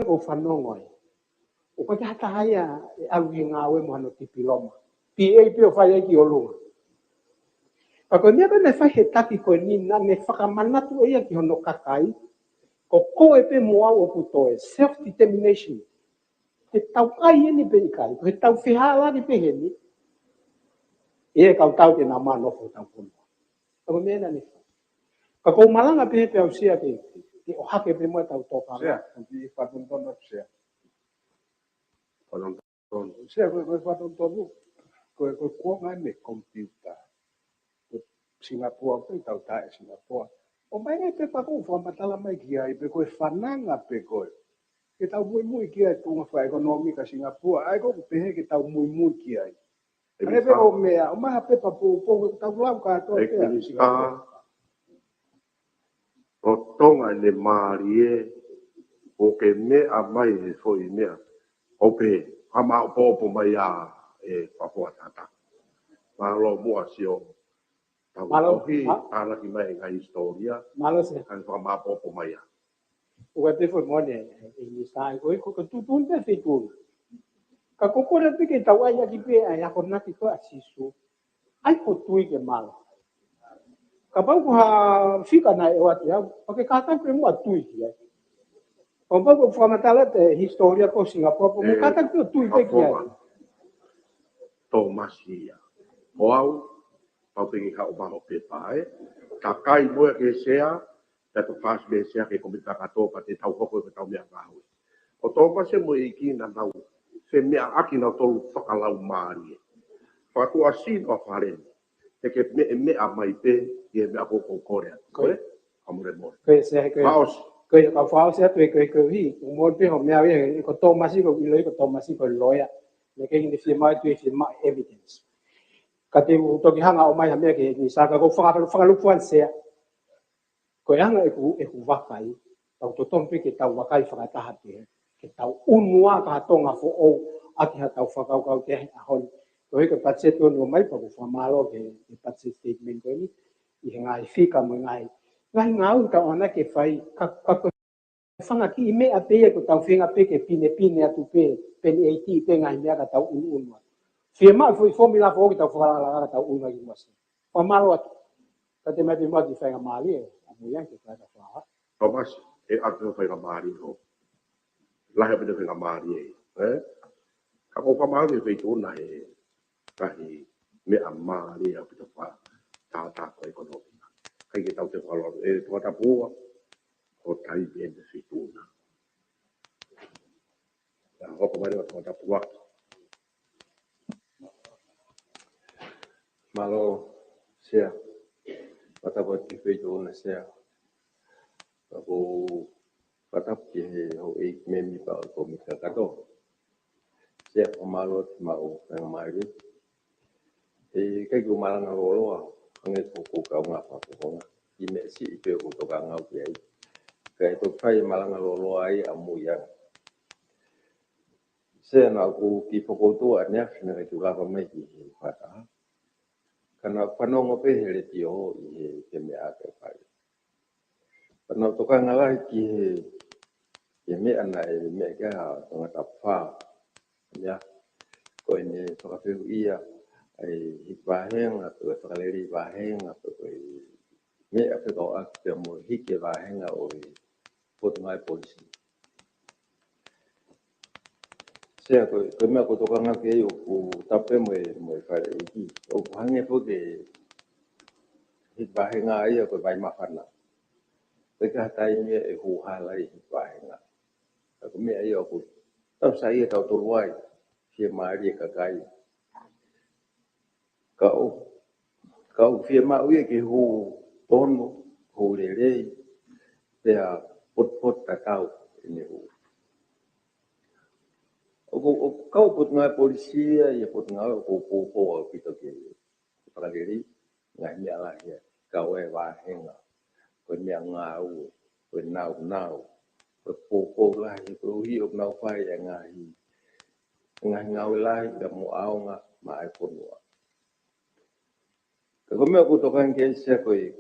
o whanongo e. O ka te hatahai e aluhi ngā ue mohano tipi loma. Pi e pio whai e ki o lunga. Ka koe mea me whai he taki koe nina me whakamanatu e ia ki hono kakai. Ko koe pe moa o putoe. Self-determination. Te tau ai e ni pe i kai. Ko he tau whihala ni pe he ni. E kau tau te nā manofo tau pono. Ka koe mea ni whai. Ka kou malanga pe he pe au sia ke o hake pe moe tau tōpana. Sia, i whatontono sia. Whatontono. Sia, koe whatontono. Koe kuonga me computer. Singapura pe tau tae Singapura. O mai e pe pako whamatala mai ki ai pe koe whananga pe koe. Ke tau mui ki ai tunga wha ekonomika Singapura. Ai koe pehe ke tau mui ki ai. Ane pe o mea, o maha pe papo tau lau katoa pe Singapura. O tonga le marie o ke mea mai e foi mea. O pe, hama o popo mai a e papua tata. Malo mua sio. Malo, ala ki mai ngai historia. Malo se. Kan hama popo mai a. O ka te foi mone e ni sai ko ko tutun te fitun. Ka kokora pe ke tau ai ki pe ai a kona ki ko asisu. Ai ko tui ke malo. Ka pau ko ha fika na e watu ya, porque ka ta pe mo tui ki ai. Ko pau ko famatala te historia ko Singapore, ko ka ta pe tui pe ki ai. Tomasia. O au, pau pengi ka o maho pe pae. Ka kai moe ke sea, te to fast be sea ke komita kato pa te tau hoko ke tau mea kahui. O Tomase mo i ki na nau, se mea aki na tolu whakalau maari. Whatu a sino a whare. Te ke mea mai pe, i e mea koko korea. Koe? Amure mo. Koe se, koe. Maos. Koe ka whao se atu e koe hi. O mo pe ho mea e ko Tomasi ko iloi ko Tomasi ko loya. Me ke ni firma tu e firma evidence. Ka te toki hanga o mai ha mea ke ni saka ko whakalupuan sea. Koe anga e ku wakai. Tau to tompe ke tau wakai whakataha te. Ke tau unua ka tonga fo o aki ha tau whakaukau te a honi. Koe ka patse tonu mai pa ku whamalo ke patse statement koe ni. I ngai fika mo ngai. Ngai ngau ka ona ke whai ka whanga ki i mea pe ko tau whenga pe ke pine atu pe pen 80 pe ngai mea ka tau unua. Firma foi formula fo ki tau whakalala ka tau unua ki mwasi. Whamalo atu. Ka te mai pe mwati whenga mali e. Amuian ke kai ka whaha. Tomas, e atu whainga maari ho. Lahe pene whainga maari e. Ka ko whamari e whaitona e kahi mea maari a pita wha tātako ekonomika. Kai ke tau te whaloro e tuatapua o tai bene whaitona. Ka hoko mai wa tuatapua. Malo sea. Patapua ti whaitona sea. Ako patap ki he ho e memi pa o mika kato. Sea pamalo ti mau whainga maari. E kai ku malanga roloa, hange toko ka unga whapukonga. I me si i peo kutoka ngau ki ai. Kai to whai malanga roloa ai a muia. Se na ku ki whakotua nea whina kai tu lava mai ki he whataha. Kana whanongo pe he reti o i he te mea ke whai. Kana toka ngalahi ki he mea na e mea kia tangata wha. Nea, koe ne whakawhiu ia. Ai hipahenga to whakaleri vahenga to me a whakao aki te mo hike vahenga o i potungai polisi. Sea koe mea ko toka ngake e o ku tape mo e whare iki. O ku hange po ke hik vahenga ia koe vai mawhana. Koe ka hatai mea e huhalai hik vahenga. Ako mea ia o ku tau sa ia tau toruai. Fia maari e kakai. Kau fia mau ia ke hu tono, hu rerei, pea pot tatau ini hu. O kau pot ngai polisia, ia pot ngai o kupo o pito ke prageri, ngai mea lahia, kau e wahenga, koe mea ngau, koe nau, koe popo lahi, koe uhi o nau whai e ngahi ngau lahi ka mo aonga ma ai ponua. Ka mea ko tokan ke sia koe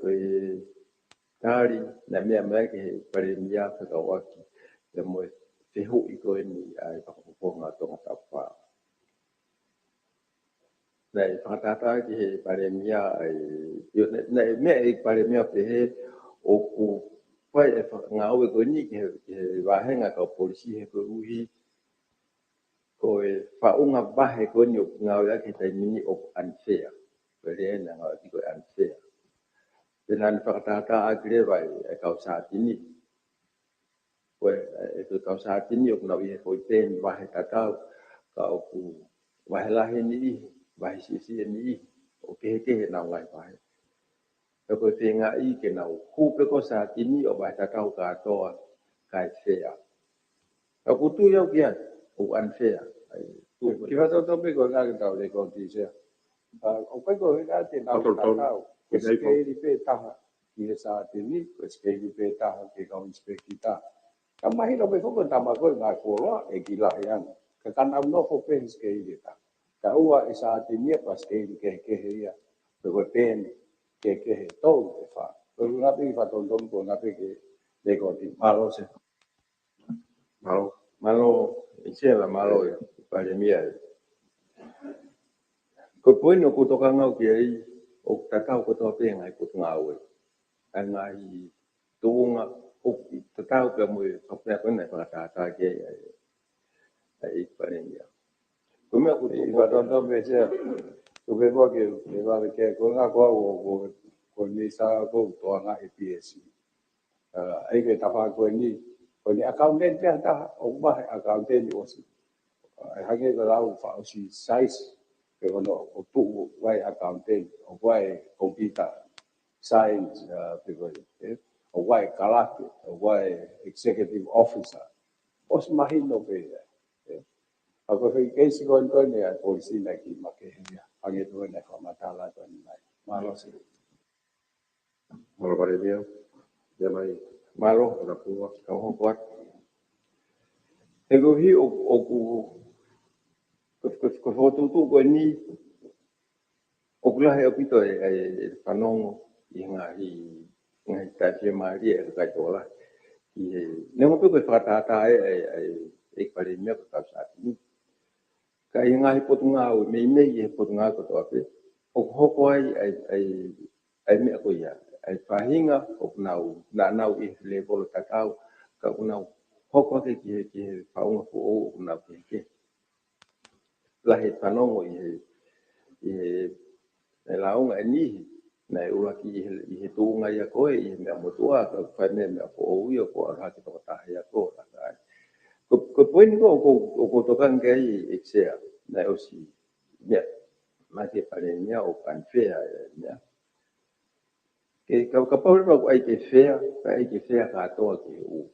tari na mea ke pare mia ka waki te mo te hu I ko ni ai pa ko nga to ta pa nei whakatata ki he paremia nei mea I paremia pe he o ku pai e ngā ue ko ni ki he wahenga ka polisi he ko uhi ko e whaunga wahe ko ni o ngā ue ake tai mini o unfair pere e na ngā ue ko unfair pena ni whakatata ake le wai e kau sātini ko e kau sātini o ngā ue he ko I pēni wahe tatau ka o ku wahe lahe ni wahi sisi ni o ke na ngai wahe e ko te ngā I ke na kupe ko sa tini o wahe tatau ka toa kai fair ka kutu iau kia o unfair ki whato tope ko ngā ki tau le ko ti se o pai ko ngā te nau tatau ke skeri pe taha ki he sa tini ko skeri pe taha ke kau inspekti taha ka mahi no pe foko tama ko ngā koroa e ki lahi anga ka kanau no fo pe skeri taha ka ua e sa tini pa skeri ke he ia pe ko pen ke he tau e fa ko ngā pe whato tope ko ngā pe ke le ko ti malo se malo insieme malo paremia ko poino ko toka ngau ki ai o tatau ko toa pe ngai ko ngā ue ai ngai tuunga o tatau pe mo ka pe ko nei pa tata ke ai paremia ko me ko I whato tope se ko pe ko ke le wa ke ko ngā ko ni sa ko toa ngā EPS ai ke tapa ko ni accountant pe ta o ba accountant o si ai hage ko lau fa o si size ke no o tu wai accountant o wai computer science pe ko o wai karate o wai executive officer o si mahino pe ako fe ke si ko ne a polisi na ki ma ke ya hage to ne ko matala to ni mai malo si Malo paremia. Ya mai. malo Ora pua. ka ho kwat e go hi o ku ko foto tu ko ni o kula he opito e panongo I ngai ta te mari e ka tola I ne mo pe ko fatata e pare me ko ta sa ka ngai potunga o me e potunga ko to ape o hoko ai me ko ia ai pahinga o nau I le bolo tatau ka una hoko ke ki paunga ko o una ke la he panongo I launga ni na ua ki I he tuunga ia koe I mea motua ka whaine mea ko o io ko a haki toko taha ia ko ko poini ko tokan kai eksea na o si mea ma ke pare mea o kan fea mea ke ka paure pa ko ai ke fea ka toa ke u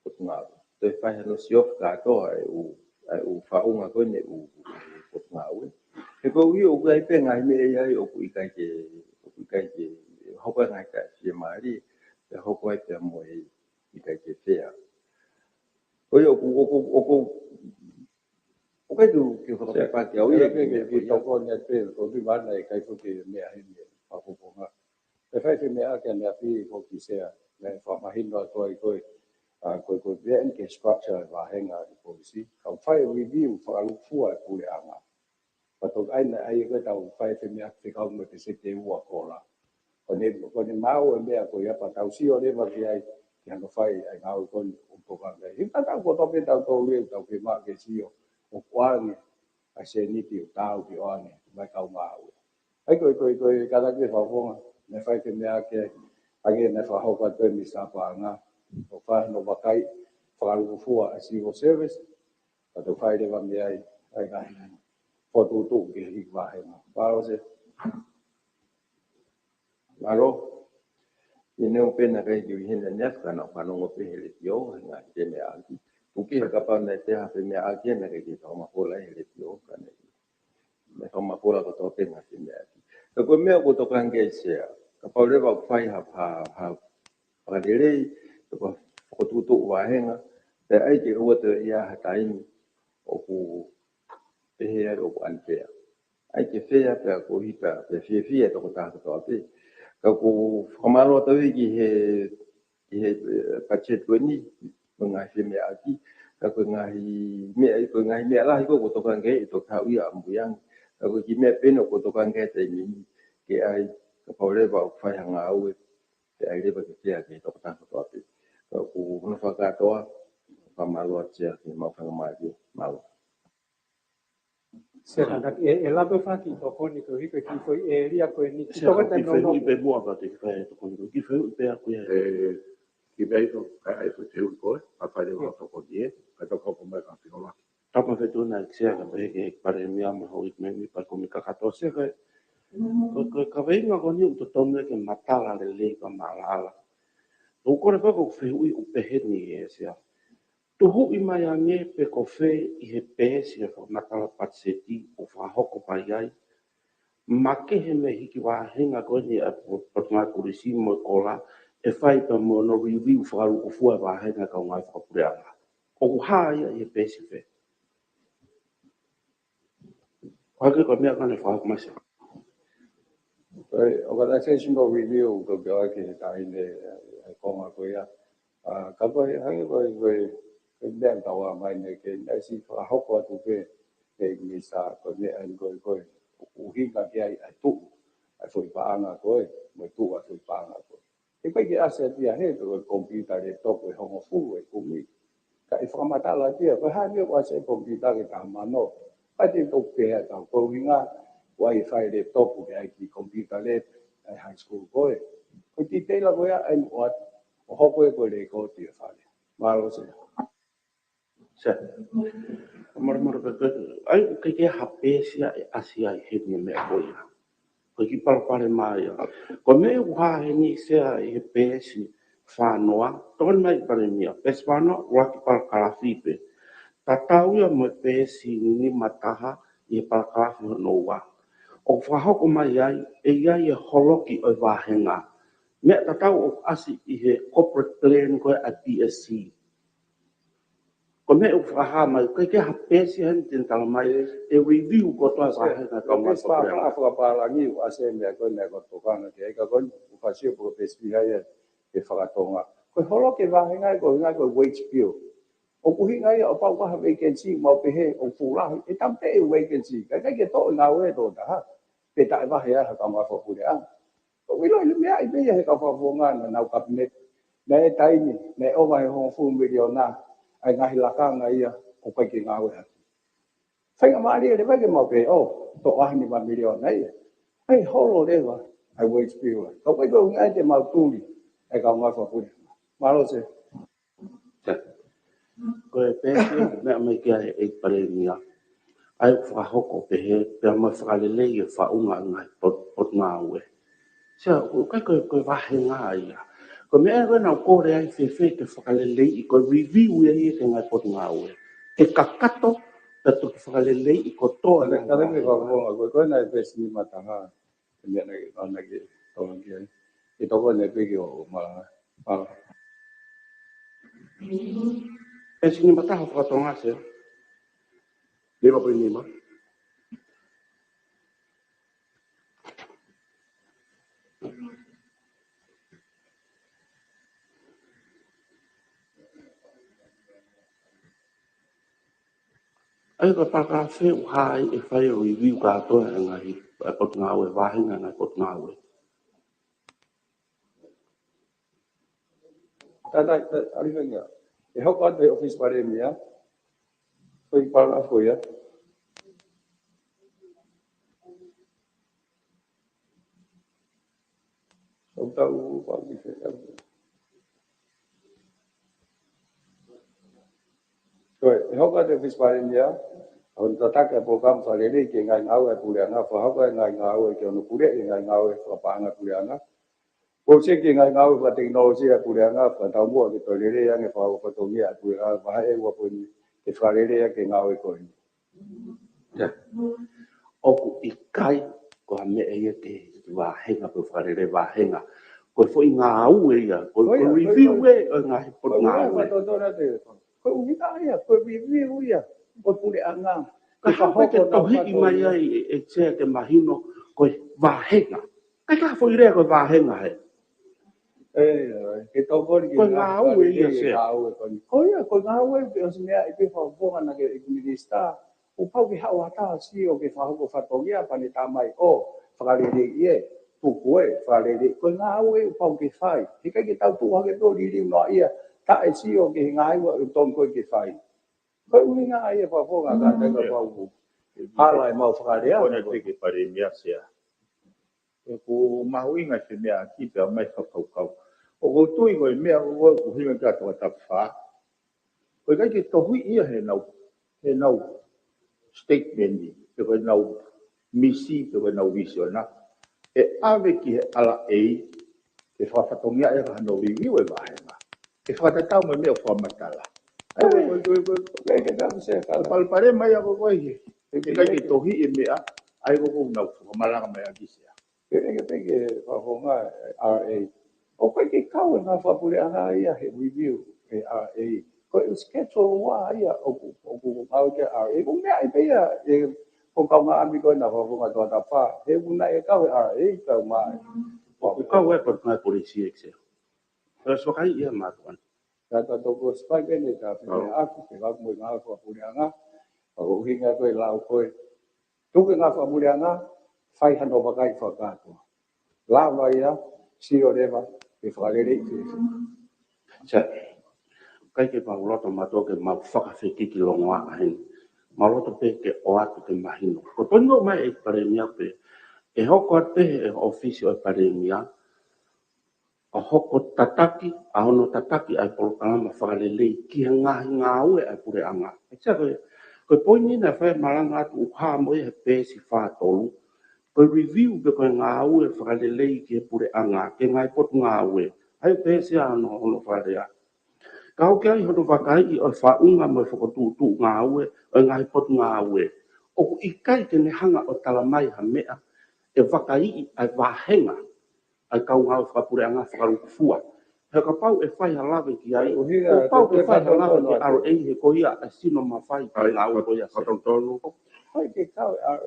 ko tunga to whai no si of ka toa ai u whaunga koe ne u ko tunga ue he ko ui o kai pe ngai me ai o ku I kai ke hoko ngai ka si mari pe hoko ai pe mo I kai ke fea ko yo o kai tu ke hoko pa ke au ia ia pe ke ki to ko ne pe ko bi ba na kai ko ke me ai me pa ko ko nga pe fai me a ke na pi ko ki se me fa ma hin no ko ko bien ke structure va henga ko si ka fai review fa lu fu a ku le anga pa to ai na ai ko ta fai me a ke ka mo te se te wa ko la ko ne mau e me ko ia pa tau si o le va ki ai ki anga fai ai ngau ko o to ka me hi ta ko to pe ta to le ta ke ma ke si o kwani a se ni ti tau ki ane mai kau mau ai ko kada ke fa fonga me fai ke me ake age me fa ho ka to mi sa pa nga o fa no ba kai fa lu fu a civil service ka to fai de va me ai ga fo tu ke hi va he pa o se malo ine o pena kai ki hina nes kana kana ngo pe hele tio nga te me aki uki ka pa na te ha pe me aki na ke ki ma pola hele tio kana me ma pola ko to pe nga te me aki ko me ko to kan ke se ka pa le ba fai ha pa le le ko tu wa henga te ai ke o te ia ha tai o ku pe he o ku an pe ai ke fea pe ko hi pe fie to ko ta to ape ka ku famalo to ki he budget ko ni nga fi me aki Kako ngai mea lahi ko kotokan ke to ka ia ambuyang kako ki mea peno kotokan ke te ni ke ai ka pole ba fai hanga au te ai le ba ke ke to ta to api ko no fa ka to pa malo tia ki ma fa ma ki malo Será que ela vai fazer to koni ko hiko ki foi area ko ni Se to ko ka ki no fe no i be mua ka te kai to kon ki fe i be a ku ki be to ka ai fo te ko a fa le to ko die ka to ko mai ka fi ola ta pa fe tu na se ka be ke pare mi ama ho i me mi pa ko mi ka ka to se ko ka ve nga ko ni to to me ke matala le ka malala to ko re pa ko fe u pe he ni e se tu hu i mai ange pe ko fe i he pe si fo matala patseti o fa hoko pa ai ma ke he me hiki wa henga ko ni a potma kurisi mo kola e fai pa mo no review faru o fua wa henga ka ngai fa pureanga o ha ia e pesi fe wa ke ko me ka ne fa ma se organizational review ko ga ke ta ine ko ma ko ya ka ba hai ba ba ben ta wa mai ne ke ai si fa ho ko tu ke ni sa ko ne an ko u hi ka ke ai tu ai foi pa anga ko mo tu a foi pa anga ko e pa ke ase dia he to computer le to ko ho fu e ku mi ka e fa mata la dia ko ha ni wa se computer ke ta ma no pa ti to pe ta ko winga wifi laptop ke ai ki computer le high school ko ko ti te la ko ya ai wat ho ko le ko ti fa le ma lo se se mar ka ai ke ha pe si asia he ni me ko ia ko ki par pare mai ko me wa he ni se e pe si fa noa ton mai pare mia pesvano wa ki par kala fipe tatau ia mo pe si ni mataha i palakafi no wa o whahoko mai ai e ia i holoki o wahenga me tatau o asi i he corporate plan ko a PSC ko me o whaha mai ko ke ha pesi han tin tala mai e review ko to wahenga ka mai pa pa fa pa la ni wa se me ko ne ko to ka na ke ka ko fa si po pe spi ha ye ke fa to nga ko holo ke va nga ko wage bill o ku hinga ia o pa wa vacancy mo pe he o fu la e tam pe vacancy ka ke to na we to da pe ta va he ha ka ma fo pu ya o wi lo me ai pe he ka fa fo nga na cabinet na e tai ni na o mai ho fu miliona ai nga hila ka nga ia o pa ke nga we ha sai nga ma ri le va ke mo pe o to wa ni ma miliona ia ai holo le va ai wage bill ko ko nga te ma tu ni ai ka ma fo pu ma lo se ko e pesi me me ke e pare mia ai whahoko pe he pe ma whakalele i whaunga ngai pot ngā ue sia ko ko wahenga ia ko me e na ko re ai fe ke whakalele i ko review ia ke ngai pot ngā ue ke kakato pe to ke whakalele i ko toa Kada me va vo ko na pe si mata ha me na ke to ke e to ko ne pe ke o ma e sini mata ha whakatonga se lima po lima ai ko paka fe u hai e whai review ka toa ngai pot ngā ue wahenga ngai pot ngā ue ta ari venga e ho ka de office pare mi ya foi para foi ya o ta u pa mi fe ya rồi ho ka de office pare mi ya on ta ta ka program fa le ke ngai ngau e pu le na fa ho ka ngai ngau e ke no pu le ngai ngau e fa pa nga pu le na o se ke ngai ngau fa technology e pu le na fa ta mo ke to le ya nge fa fa to mi a pu a va e wa pu ni ke fa le ya ke ngau e ko ni oku i kai ko me e te wahenga pe whakarere wahenga ko fo i ngā au e ia ko review e o ngā hi pot ngā au e ko uita ia ko review ia ko pule anga ka hapa te tohi i mai ai e tea te mahino ko wahenga kai ka fo i rea ko wahenga he kita pun Ko ngau e ia se. ko ngau e o semia e pe fa bo na ke minister o pau ke hawa ta si o ke fa ko fa tongia pa ni tamai o fa le ie tu ko e fa le ko ngau e o pau ke fai ke ke tau tu ha ke to li no ia ta e si o ke ngai o ton ko ke fai ko u ngai e fa bo ga ka ta ka pau hala e mau fa le Ko na te ke pare mea sea. E ko mahuinga se mea ki pe mai whakaukau. O ko tui ko e mea o ko hinga ka toa tapwha. Ko kai ke tohui ia he nau statement ni. Pe ko nau misi, pe ko nau visiona. E ave ki he ala ei, ke whawhatongia e ka no review e wahenga. Ke whakatatau mai mea whamatala. Ai ko ke ta se ka palpare mai ako ko i. Ke kai ke tohi e mea, ai ko nau whamalanga mai a kisea. Ke whahonga RA. O koe ke kau e ngā whapure ana ia he review e RA. Koe u schedule wā ia o ku ngau ke RA. O mea i peia e ko kau ngā ami koe nā whahonga toa ta pā. He una e kau e RA kau mai. O kau e por ngai polisi e se. Pero so kai ia ma tuan. Kata toko spai bene ka pene aku ke wak mo ngā whapure ana. O hinga koe lau koe. Tuke ngā whapure ana. Fai hano wakai whakātua. Lava ia, si o rewa, e whakarere i te. Sa kai ke pa loto ma to ke ma whakawhiki ki longo a hen. Ma loto pe ke o atu ke mahino. Ko tongo mai e paremia pe. E hoko ate e ofisi o paremia. A hoko tataki, a hono tataki ai polokalama whakarelei ki he ngahi ngā ue ai pure anga. E tia koe poini na whae maranga atu uha mo e he pēsi whātolu. Koe review pe koe ngā ue whakarelei ki he pure anga. Ke ngai potu ngā ue. Ai pēsi a hono wharea. Kau ke ai hono wakai i o whaunga mo e whakotūtū ngā ue, o ngai potu ngā ue. O ku ikai te ne hanga o talamai ha mea, e wakai i ai wahenga, ai kau ngā whakapure anga whakarukufua. He ka pau e whai halawe ki ai, o pau e whai halawe ki aro ei he koia e sino ma whai ki ngā ue koia se. Hoi ke kau RA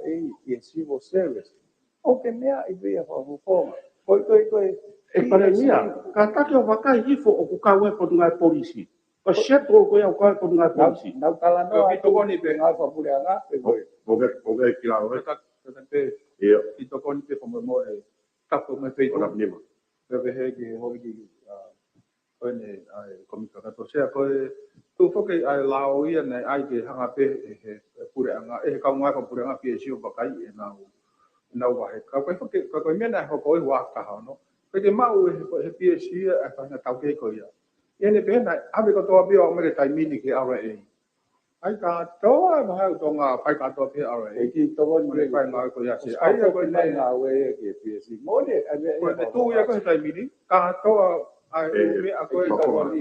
i civil service. O ke mea i vea whahuponga. Koe. E pare mia, ka take o wakai hifo o ku kau e potu ngai polisi. Ka sheto o koia o kau e potu ngai polisi. Nau tala no a toko ni pe ngā whapure anga. Oge ki la oge. Ia. I toko ni pe mo e tapu me peitu. Ora nima. Pepe he ki hoi ki koe ne komika kato. Sea koe tu whoke ai lao ia nei ai ke hanga pe he pure anga. E he kau ngai pure anga pia si o bakai e nau wahe. Kau koe mea nei hoko i wakaha no. Koe te mau he pia si e whanga tau kei koe ia. Iene pe nei, awe katoa pia o mere taimini ki RA. Ai ka toa mahau tonga pai katoa pia RA. E ki toko ni Mone pai ngā koe ia se. Ai Ai koe nei ngā ue ke PSC. Mone, koe te tū ia koe he taimini. Ka toa ai umi a koe toko ni.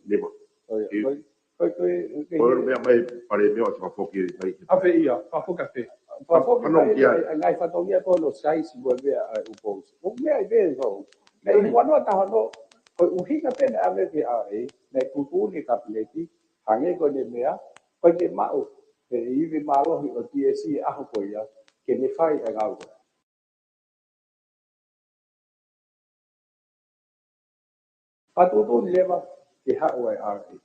Nima. Koe mea mai pare mea o te whapoki i mai. Awe ia, whafuka te. Whafoki ngai whatongia koe no saisi koe mea upos. O mea i vea kou. Nei wanoa taha no, koe uhinga pene ave ke ae, nei kutuni kapileti, hange koe ne mea, koe te mau, e iwi marohi o TSC aho koe ia, ke ne whai e ngau koe. Patutuni lewa, ke hao e ae.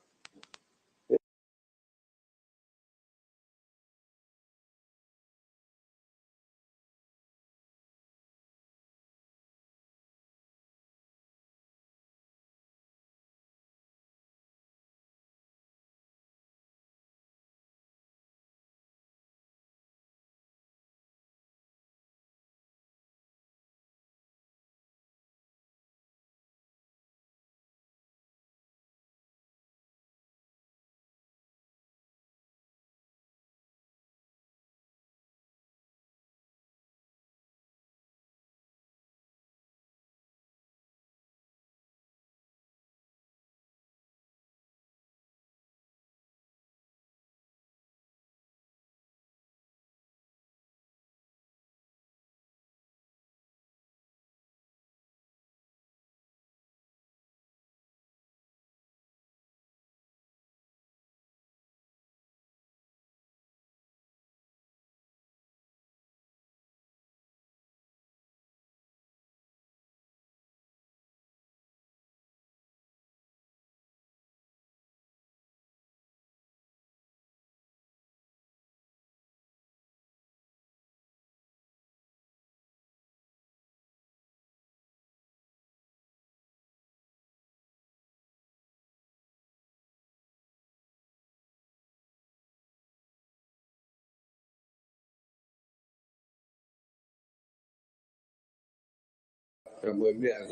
mo me a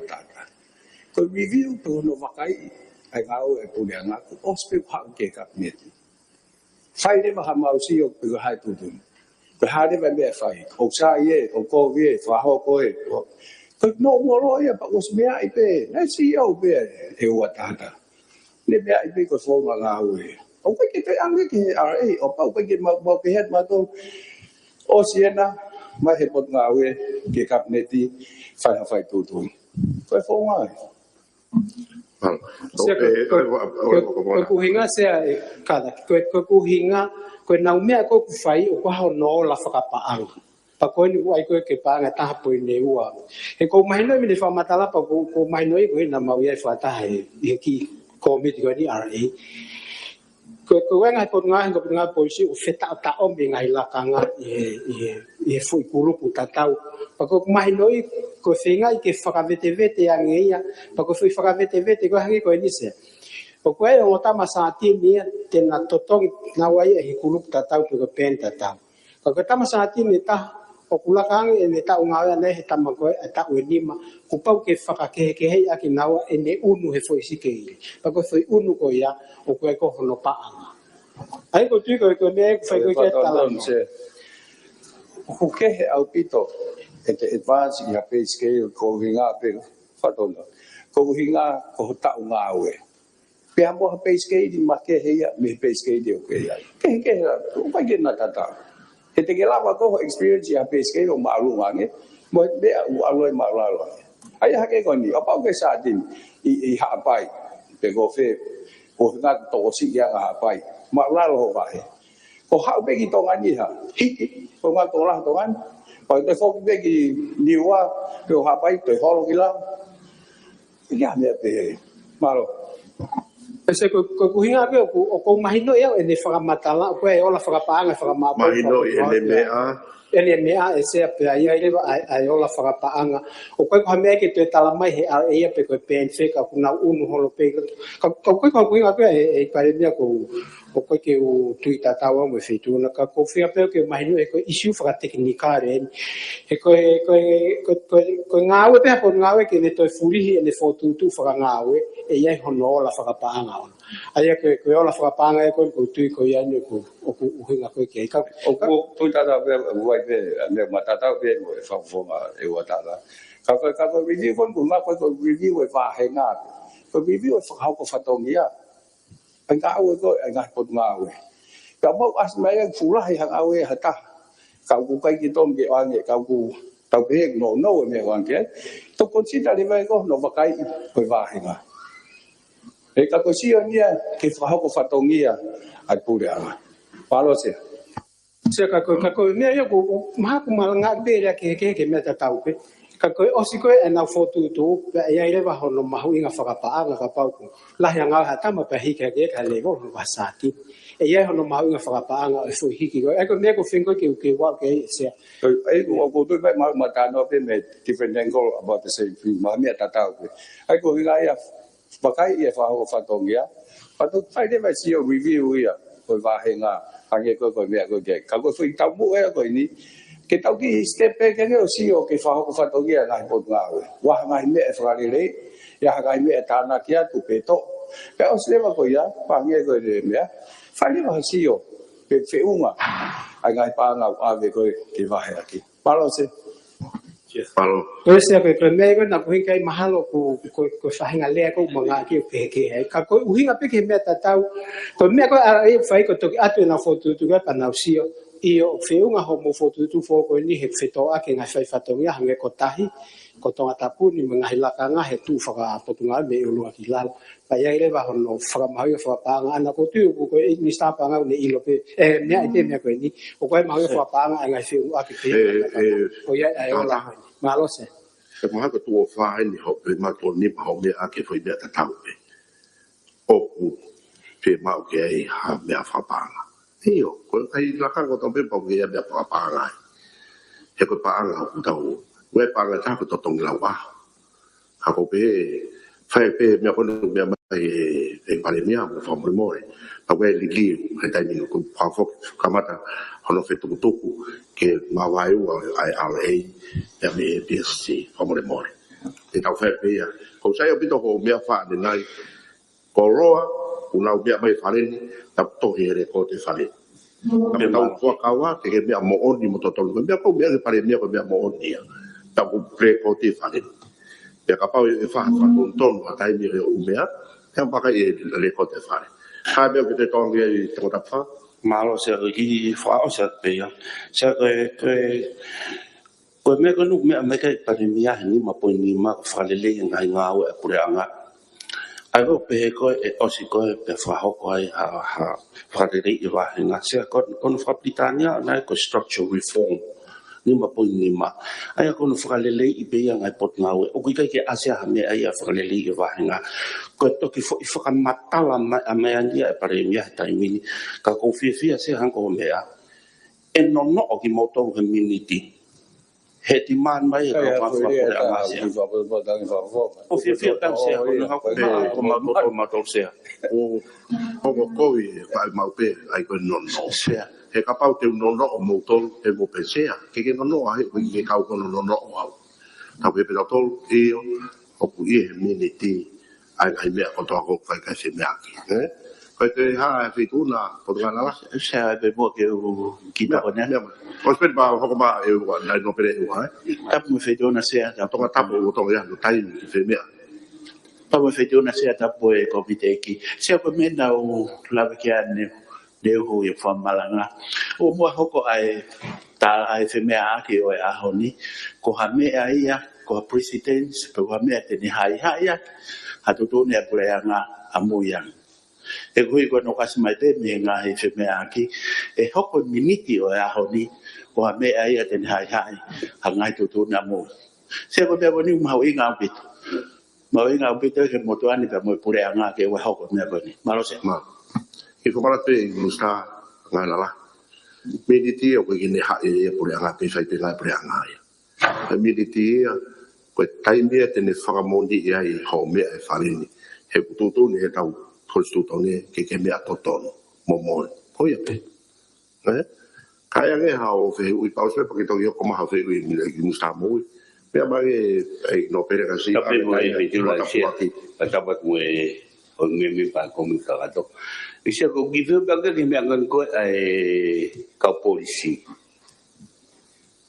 tata ko review to no vakai ai ngau e pulia nga ko ospe pa ke ka net fai de ma mau si o pe hai tu tu pe ha de me fai o sa ye o ko ye fa ho ko e ko no mo lo ya pa os me ai pe na si o pe e wa tata le me ai pe ko fo ma ngau e o ke te ang ke ra o pa ke ma ke het ma to o siena ma he pot ngau e ke ka neti fai tu tu foi fo ngai ko kuhinga se kada ko kuhinga ko nau mea ko fai o ko no la whakapaanga pa ko ni ai ko ke paanga ta po ni ua e ko mai no mi le fa matala pa ko mai no ko na mau ia fa ta e ki ko mi ko ni RA ko wenga ko nga po si o feta ta o mi ngai la kanga e foi kuru puta tau pa ko mai no ko finga ke whakavete angeia pa ko foi whakavete ko hangi ko ni se o ko e o tama sa ti ni te na totong na wai e kuru puta tau ko penta tau ko tama sa ti ni ta o kula kang e ne ta unga ne he tama ko ta o lima ko pau ke whakake he aki nawa e ne unu he foi si ke pa ko foi unu ko ia o ko e ko no pa ai ko tu ko ne fai ko ke tala o que é o pito te advance ia pe scale ko hinga pe fatona ko hinga ko ta unga we pe ambo pe scale di ma ke he me pe scale di o ke ke o pa ke na tata he te ke lava ko experience ia pe scale o malu nge mo be u aloi malu ai ha ke ko ni o pa ke sa din i ha pai pe go fe ko na to si ia ha pai malu ho va he ko ha be ki to ngani ha ko nga to la to ngan pa te fo be ki niwa ko ha pai te ho ki la ya me pe malo ese ko hinga pe ko mahino ia e ne whakamatala ko e ola whakapaanga whakamapa mahino e le mea ese pe ai ai ola whakapaanga o ko ha me ke te tala mai he ia pe ko pen feka ku na unu holo pe ko hinga pe e pare mea ko o ko ke o tuita tawa mo fetu na ka ko fia pe ke mahino e ko issue whakateknika re e ko ngawe pe ko ngawe ke ne to furi ne fotu tu whakangaawe e ia hono la whakapaanga ai ko ola whakapaanga e ko tui ko ia ni ko o hinga ko ke ka o ko tuita da pe vai pe me matata pe mo fa fonga e wa tala ka ko review kon ma ko review e fa he nga ko review fa ha ko fatongia anh ngao ko anh ngat pot ngao ka mo as mai ang fula hi hang awe hata ka ku kai ki tom ke ang ka ku tau pe no me wan ke to consider le vai ko no vai ko va hi nga e ka ko si nia ke fa ko fatongia ai pure ama palo se ka ko me yo ko ma ku ma nga be ya ke me ta tau pe ka ko o si ko e na foto tu ia ile va hono ma hu inga whakapaanga ka pau ku la ya nga hata ma pe hika ke ka le go wasati e ia hono ma hu inga whakapaanga e fu hiki ko e ko me ko fingo ke wa ke se ai ko tu vai ma ta no pe me different angle about the same thing ma me ta tau pe ai ko ga ia pakai ia fa ko fatongia pa tu fai de vai si o review ia ko va henga hange ko me ko ke ka ko fui tau mu e ko ni ke tau ki step back ke o si o ke fa ko fa to ia ngai pot ngau wa ngai me fa le ya ngai me ta na kia tu pe to pe o se va ko ia pa nge ko de me fa le va si o pe fe uma ai ngai pa ngau a ve ko ke va he aki palo se palo o se ko me ko na ko hinga mahalo ko fa hinga le ko manga ki ke ka ko hinga pe ke me ta tau ko me ko ai fai ko to atu na foto tu ka na si io feunga homo foto tu foko ni he feto a ke ngai fai fatongia hange ko tahi ko tonga tapu ni mga hilakanga he tu whaka potunga me ulu aki lal pa ia ile wa hono whaka mahui whaka paanga ana ko tu ko ni stapanga ni ilo pe mea ite mea ko ni o koe mahui whaka paanga ngai feunga aki pe o ia ai ola malo se e maha ko tu o whae ni ho pe ma to ni pa ho me a ke foi mea ta tau pe o ku pe ma o ke ai ha mea whapanga io ko kai la ka ko tambe pa ke ya pa pa nga he ko pa nga ku tau we pa nga ta ko to tong la wa ha ko pe fa pe me ko no me ma e pa le mia mo fa mo mo Awe lili hai tai ni ko pafo kamata hono fetu tuku ke mawai wa IRA ya me BSC famole more e tau fe pe ya ko sai o pito ko mea fa de nai ko roa una mea mai fale ta to here ko te fale pe tau ko kawa ke mea mo oni mo totolo mea ko mea pare mea ko mea mo oni ta ko pre ko te fale pe ka pa e fa ton ton wa tai mi o mea e pa ka e le ko te fale hai be te tongi e te kota wha. Malo se ki wha o se pe ya. Se ko me ko nu me me kai pa ni ya ni ma po ni ma fa le le ngai nga o e pure anga. Ai go pe ko e o si ko pe wha ho ko ai ha fa le le wa nga se ko fa Britania na ko structural reform. Ni ma po ni ma. Ai ko no fa le le I pe ya ngai pot nga o ko kai ke asia me ai fa le le wa nga. Ko toki fo I whakamatala a mea nia e pare mea he taimini. Ka kou whiawhia se hanko o mea. E nono o ki motou he miniti. He ti man mai e ka whakapore a ngāsia. O whiawhia tau se hako hako ko matou sea. O hongo koe e whae maupe ai koe nono. He ka pau te nono o motou e mo pesea. Ke nono a he koe ke kau kono nono o au. Tau ke pera tolu e o ku i he miniti. Ai mea ko toa ko kai se mea ki. Kai te ha e whituna po tunga nala. Se ai pe mo ke ki ta kone. O speri pa hoko ma e ua nai no pere e ua. Tapu me whituna se a tapu. Tonga tapu o tonga ia no taimi ki se mea. Tapu me whituna se a tapu e COVID eki. Se a ko mena o lawe ki a ne uhu I whamalanga. O mua hoko ai ta ai se mea aki o e aho ni. Ko ha mea ia, ko ha presidents, ko ha mea te ni hai ia. Hatutu ne pure nga amuyang e kui ko no kasi mai te me nga he fe me aki e hoko miniti o a honi ko me ai te hai ha ngai tutu na mo se ko te boni mau inga bit ke moto ani ka mo pure nga ke wa hoko me boni malo se ma e ko mara te musta nga la miniti o ko ni ha e pure nga pe sai pe nga pure nga ya miniti ko taimi te ne whakamondi ia I ho mea e wharini. He kututu ne he tau tolstuto ne ke mea totono. Momoi. Hoi a pe. Kai ange hao whi ui pausme pa ki toki o koma hao whi ui I musta mui. Mea mai e no pere ka si. Tape mo e whitula sia. Pa tapat mo e o ngemi pa komi kakato. Isia ko givu baga ki mea ngan ko e kau polisi.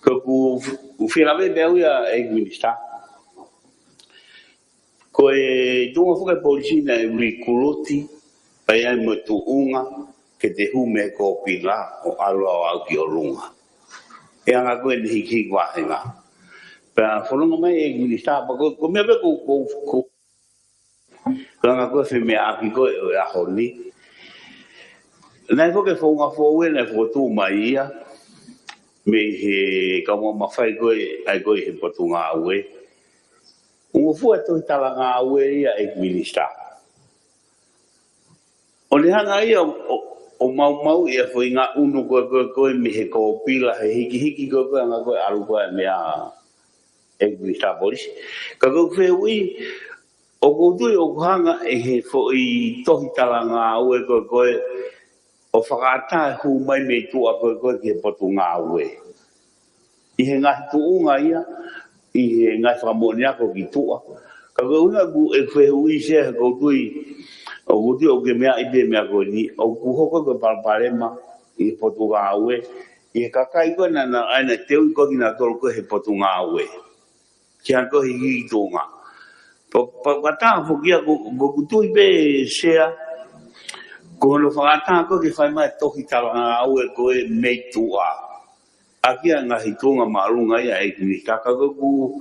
Ko ku whilawe bea uia e minister. Ko e tunga whuka polisi na e rikuloti pai ai mo tuunga ke te hume ko pila o aloa o au ki o runga. E anga koe ni hiki wahenga. Pea whanonga mai e minister pa ko mea pe ko anga koe whimea aki koe o e aho ni. Nai whuka whaunga whaue na whutu mai ia me he kauma mawhai koe ai koe he potunga aue. O fua to talanga aue ia e minister. O le hanga ia o mau ia foi nga unu ko me he ko pila he hiki ko nga ko alu ko me a e minister bolis. Ka ko fe ui o ko tu o hanga e he foi to talanga aue ko o whakata hu mai me tu a ko ke potunga aue. I he nga tu unga ia I ngai whakamonia ko ki tua. Ka kauna ku e whehui se ko tui o kutu o ke mea I te mea ko ni o ku hoko ko palparema I potunga aue. I kakai ko na aina teu ko ki na tolu ko he potunga aue. Ki han ko hiki tunga. Pata fokia ko kutui pe sea ko no whakata ko ki whai mai tohi talanga aue ko e mei tua. Aki nga hitunga marunga ia e ni kaka ku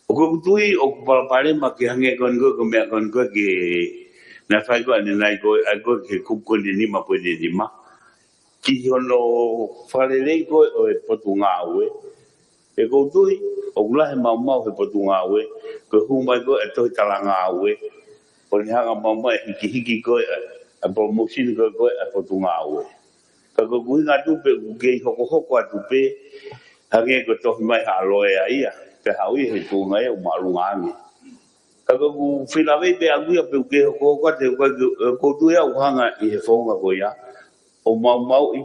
o tui o palapare ma ki hange kon ko mea kon ko ki na fai ko ni nai ko ke ku ko ni ma po ni ma ki hono falele ko o e potunga aue e ko tui o kula he mau he potunga aue ko hu mai ko e to talanga aue o ni hanga mau e hiki ko a promotion ko e potunga aue. Kako kui ngā tupe kei hoko atupe hange ko tohi mai haloe a ia pe haui he tūnga e o marunga ange Kalau filame be agu ya pe ko te ko tu ya hanga I fonga ko ya o mau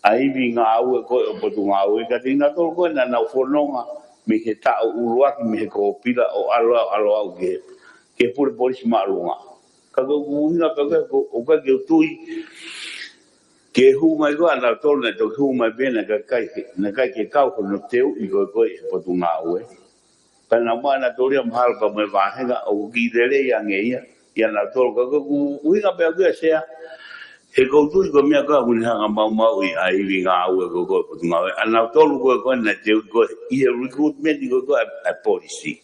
ai vinga au ko po tu ngau ka tinga to ko na fononga me ke ta urua me ko pila o alo au ke por si malunga kalau una pe ko o ka ke tu ke hu mai ko ana to na to hu mai be na kai ke kau ko no teu I ko po tu ngau Kana mana toria mahal pa me vahenga o gidere ya ngeia ya na tol ka ku winga pe ku sea he ko tu ko me ka un hanga mau I ai vinga o ko nga ana tol ko na te ko I recruitment ko a policy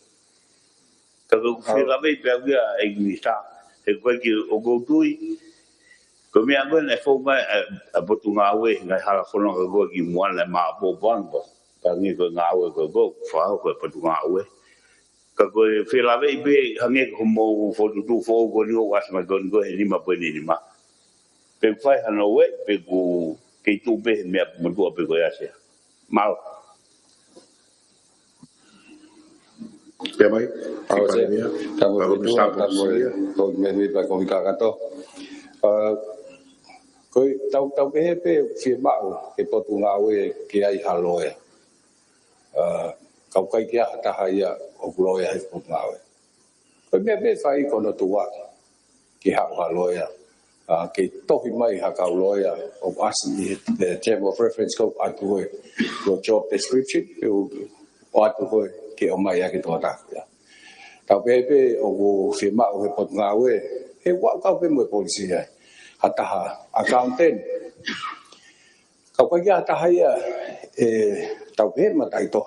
ka ku fila ve pe ku a ignita he ko ki o go tu ko me ko na fo ba a potunga we nga hala fo no ko ki mo na ma bo bango ka ni ko nga ko fa ko potunga we ka ko fela ve be hange ko mo fo tu fo ko ni o was ma gon go ni ma pe ni ma pe fai hano we pe ku ke tu be me mo tu pe ko ya se mal Ya mai. Ahora sí, estamos ko me pa ko ka to ko tau pe firma ke potunga we ke ai haloe kau kai kia hata haia o gloia he potunga ko me fai ko no tua ki ha haloia ke tohi mai ha ka loia o asini the term of reference ko atu ko job description o atu ko ke o mai ke to ta tau pe o firma o he potunga we he wa ka pe mo policy hata ha accountant kau kai kia hata haia tau pe matai to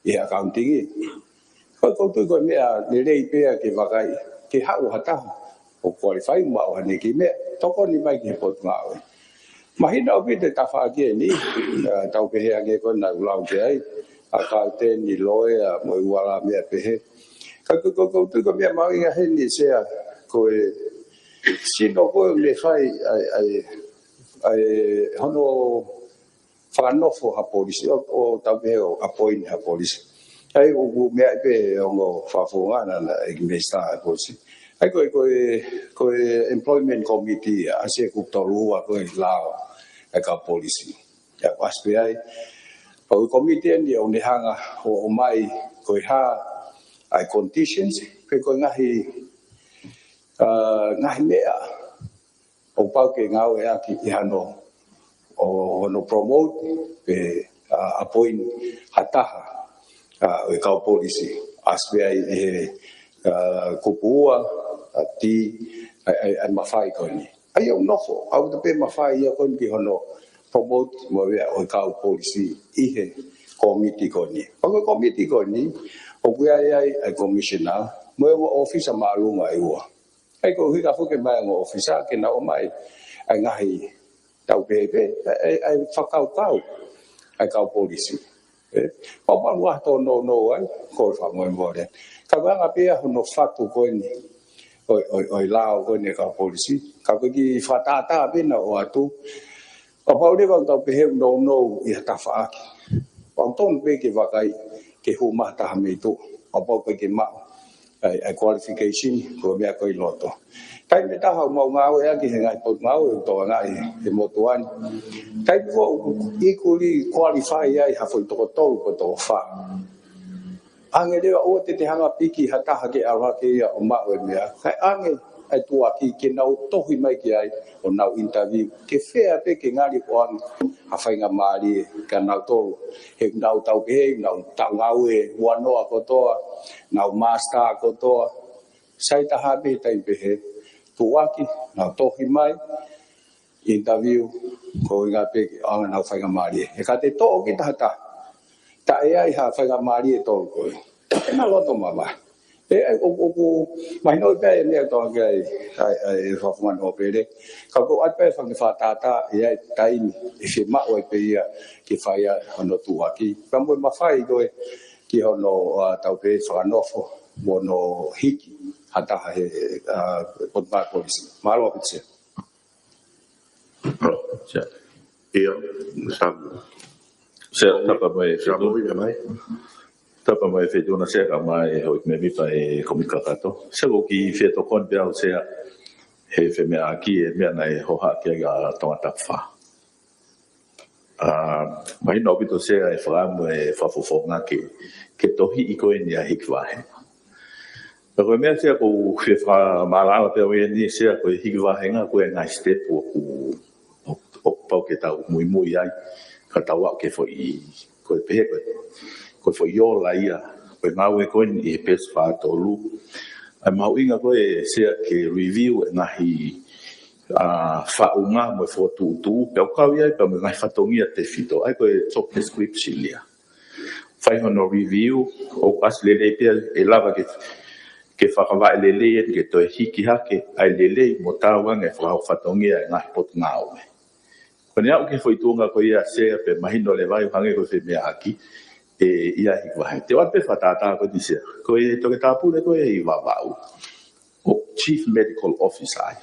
accounting ko tu me le pe ke vakai ke ha o hata o qualify ma o ne ki me to ko ni mai ki pot ma o ma hina o te ta fa ke ni tau pe he age ko na lau te ai a ka te ni loe mo wala me pe he ka ko tu me ma inga he ni se ko si no ko le fai ai hono whanofo ha polisi o tau pe o appoint ha polisi ai o me pe o whafonga na igmesta ha polisi ai ko employment committee ase ku tolua ko lao ka polisi ya waspe ai o committee ni o ne hanga o mai ko ha ai conditions pe ko ngahi mea o pau ke ngau e aki I hano o no promote pe appoint hataha o ka policy aspe ai kupua ti ai mafai ko ni ai o nofo au te pe mafai ia ko ki hono promote mo o ka policy I committee ko ni o committee ko ni o ai commissioner mo officer malunga ai wa ai ko hika fuke mai ngo officer ke na o mai ai ngahi tau pe ai whakau ai kau polisi o malua to no ai ko fa mo mbore ka nga pe no fatu ko ni oi lao ko ni kau polisi ka ki fatata pe na o atu o pa ule ko tau pe no I ta fa o ton pe ke vakai ke huma ta me tu o pa ke ma ai qualification ko me ko loto kai me ta ha mau ngau e ki ngai pot ngau to ngai e mo tuan kai ko equally qualify ai ha foi to ko to fa angele o te hanga piki hata ha ke ara ke o ma o me kai ange ai tua ki ke nau tohi mai ki ai o nau interview ke fea pe ke ngali o an ha fai nga mari ka nau to he nau tau ke nau tau ngau e wano ko to nau master ko to sai ta ha be tai pe he tuaki nau tohi mai interview ko nga pe ang nau fai nga mari e ka te to ki ta ta e ai ha fai nga mari e to ko e na lo to mama e o mai no pe ne to ke ai fa man o pe de ka ko at pe fa ni fa ta e ai tai e fi ma o pe ia ki fa ia no tuaki pa mo ma fai do ki hono tau pe fa no fo mo no hiki hata he pot ba polisi malo pitse Ya. Iya, sam. se ta pa mai Samu ya mai. Tapa mai fetu na se ka mai ho me mi pa e komika kato. Se go ki fetu kon pe au se he fe me aki e me na e ho ha ke ga tonga ta fa. Mai no bito se e fra mo e fa fo nga ke tohi i ko ni a hikwa he. Ko me se ko fe fra mala pe o ni se ko hikwa he nga ko e nga step o pau ke tau muy ai ka tau ke foi ko pe ko foi yo la ia ko mau e ko ni pes fa tolu ai mau inga ko e se ke review na hi fa unga mo fo tu pe ka ia pe mai fa tongia te fito ai ko e top description lia fai no review o as le pe e lava ke fa va le ke to hiki hake ai le mo tawa nge fa tongia na pot ngau Kone au ke foi tunga ko ia se pe mahino le vai hange ko se me aki e ia i vai. Te wa pe fatata ko dise. Ko e to ke tapu le ko e i va vau. O chief medical officer.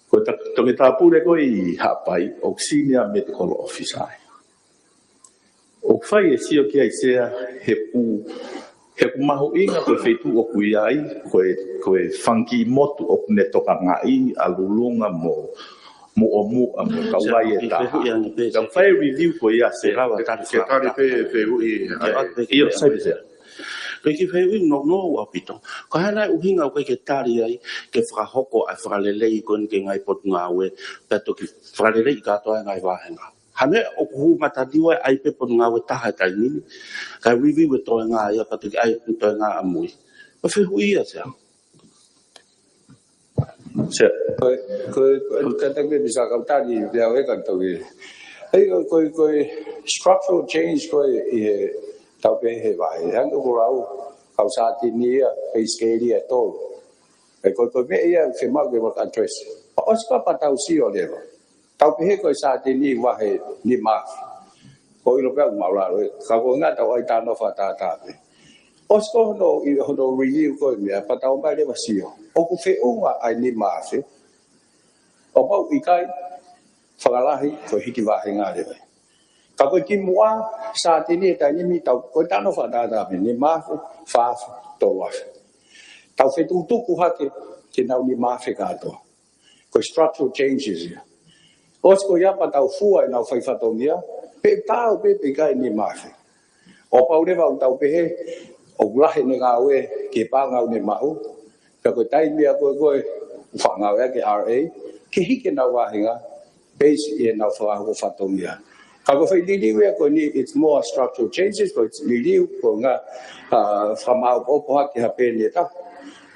Ko to ke tapu le ko i hapai o senior medical officer. O fai e si o ke ai se he pu mahu inga ko feitu o kui ai ko e funky motu o ne toka ngai alulunga mo ka wai e ta ka fai review ko ia se rawa ta ke tari pe ui ia sai be ko ki fai no a pito ko hala u hinga ko ke tari ai ke fra hoko a fra le lei kon ke ngai pot ngawe ta to ki fra le lei ka to ngai wa hanga hane o ku mata diwa ai pe pot ngawe ta ha tai ni ka review to ngai ya pa te ai to ngai amui ko fai ui ia se Kata ke bisa kau tadi dia kan tu ke. Koi structural change koi tau pe he vai. Yang ko rau kau saat ini ya scale dia tu. Koi me ia se mau ke buat address. Oscar patau si oleh. Tau pe koi saat ini wah ni mak. Koi lo pe mau la. Kau ngat tau ai tano fatata. Oscar no review koi me patau mai le masio. O ku fe unga ai ni mase o pau ikai whakalahi ko hiki wahe ngā rewe ka koe ki mua sa tini tai ni mi tau koe tano whakata me ni mase whaafu tō wafe tau fe tuku hake ke nau ni mase kātoa koe structural changes ia osko iapa tau fua e nau whaifatongia pe tau pe kai ni mase o pau rewa tau pehe o gulahe ne ngā ue ke pāngau ne mau ko tai mea ko whangau ke RA ke hike na wahinga base e na whaango whatongia ka ko whai liliu e ko ni it's more structural changes ko it's liliu ko ngā whamau opo hake hapene ta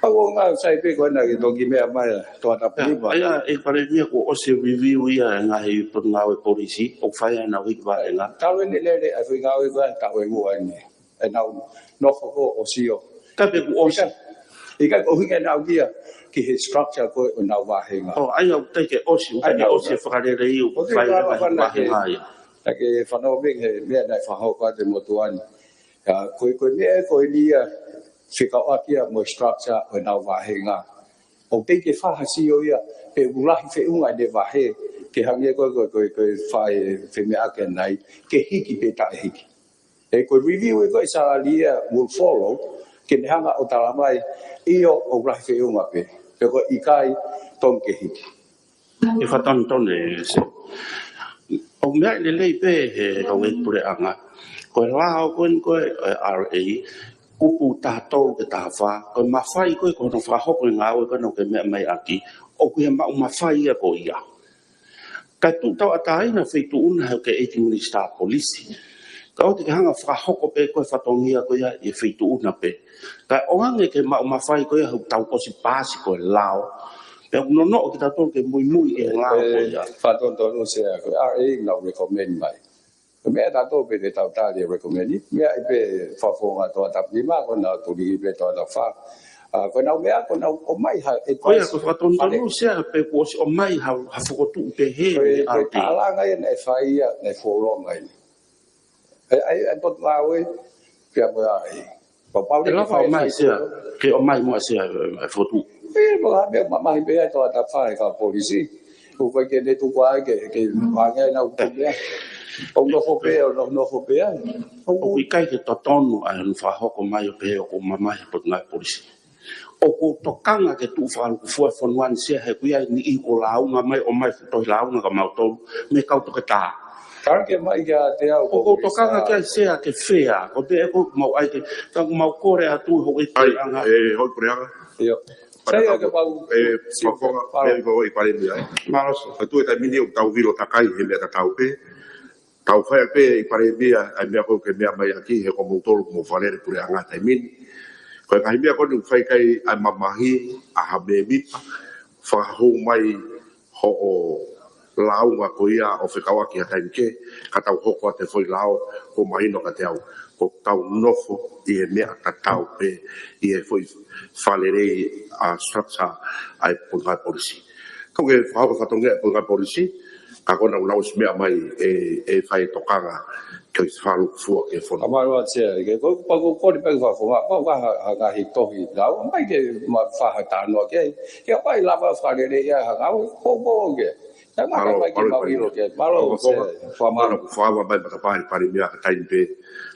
pa ko ngā sai pe ko na ki toki mea mai toa ta pipa ia e pare mea ko o se review ia ngā hei pot ngāwe polisi o whai ana wiki wa e ngā tawe ni lere a whi ngāwe kwa tawe mua ni e nau nofo ko o sio ka pe ku o se Ika ko hinga na dia ki he structure ko na wahinga. Oh, ai au te ke osi, ai osi whakarere iu, whai wahinga ia. Ke whanau me he mea nai whahau ka te motuani. Koe mea koe lia whikau akia mo structure o na wahinga. O te ke whahasi o ia, pe ulahi whiunga de wahe, ke hangia koe whai whemea ake nai, ke hiki pe tae hiki. E koe review e koe sa lia will follow, ke hanga o talamai io o rahi unga pe ko ikai ton ke hiki e fatan ton se o me le le pe he o e pure anga ko la o ko RA upu ta to ke ta fa ko ma fai ko no fa ho ko nga o ko no ke me mai aki o ku ma fai ko ia ka tu ta atai na feitu una ke e minister police ka o te hanga fra hoko pe ko fatongia ko ia e feitu una pe ka o hange ke ma fai ko ia tau ko si pasi ko lao pe no ki ta to ke muy e lao ko ia faton to no se ko RA no recommend mai ko me ta to pe te tau ta le recommend me ai pe fa fo nga to ta ni ma ko na to li pe to ta fa ko na me ko na o mai ha e ko ia ko faton to no se pe ko si o mai ha fo tu pe he ko ta la nga e fai ia ne fo lo mai ai pot lawe pia ai pa pa le fa mai se ke o mai mo se fotu ba me mai be to ta fa ka polisi ko ke de tu kwa ke wa nga na u o no ho pe o no ho pe ai o i kai ke totonu a no fa hoko mai o pe o mama e pot ngai polisi o ko tokanga ke tu fa ku fo fo wan se he ku ia ni i ko launga mai o mai to launga ka mau to me kau to ta ka ke mai ga te au o ko tokanga ke se a ke fea o te ko mau ai ke ka mau kore atu ho i ai ho preanga yo sai ga mau pafonga me ko i pare mi ai malos tu e mini o tau vilo takai he me tau pe tau fai pe i pare mi ai me ko ke me mai aki he ko mo tolu mo valere preanga tai min ko kai me ko ni fai kai ai mamahi a ha me mi fa ho mai ho o launga ko ia o whikawa ki a kai ke ka tau hoko a te whoi lao ko mai no ka te au ko tau nofo i e mea ka tau pe i e whoi whalerei a structure ai pungai polisi. Kau ke whahapa whatonga pungai polisi ka kona unaus mea mai e whai tokanga ki whalu fua ke whona. Amaro tia ke ko pa ko ko pe fa fo pa ga ga hi to hi da mai ke ma fa ha ta no ke pa la ba fa de ya ga ko ke ta ma ka ke ma wi lo ke malo fa ma fa ma ba ka pa pa mea ka tai pe